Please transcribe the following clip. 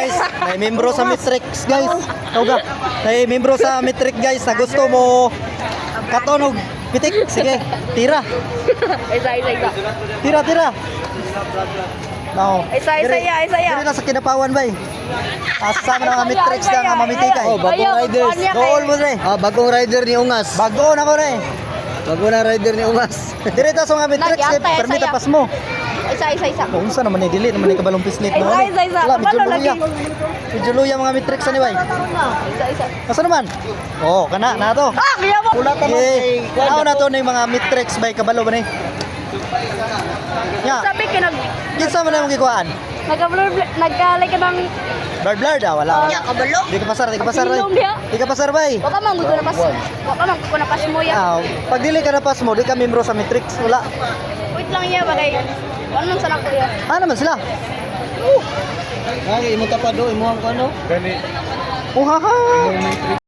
Guys, may membro sa Matrix guys. Tawag. May membro sa Matrix guys na gusto mo katonog pitik. Sige, tira. Isa. Tira. No. Isa ya. Dili na sa kinapawan bay. Asama na mga Matrix na nga mamitikay. Oh, bagong riders. Goal mo re. Bagong rider ni Ungas. Bago na ko re. Bago na rider ni Ungas. Direta sa mga Matrix Nagyantay, permita saya. pas mo. Isa. Kung unsa naman ni dili naman ni kabalong pislit mo. Isa. Wala, medyo Kabalo luya. lagi. Medyo luya mga Matrix ani bay. Isa. Asa naman? Oh, kana na to. Kaya mo. Ulatan mo Okay. kay Ano na to ng mga Matrix bay kabalo ba ni? Ya, Sabi ka kinsa man ang gikuan? nagkalay ka ng Blurred wala. kabalo. Di ka pasar bay. Ilong dia. Di ka pasar bay. Wala man gusto na pas. Wala man ko na pas mo ya. Pag dili ka na pas mo, di ka membro sa Matrix, wala. Wait lang ya bagay. Ano man sana ko ya. Naman sila. Ay, imo tapado, imo ang ano? Oh, haha.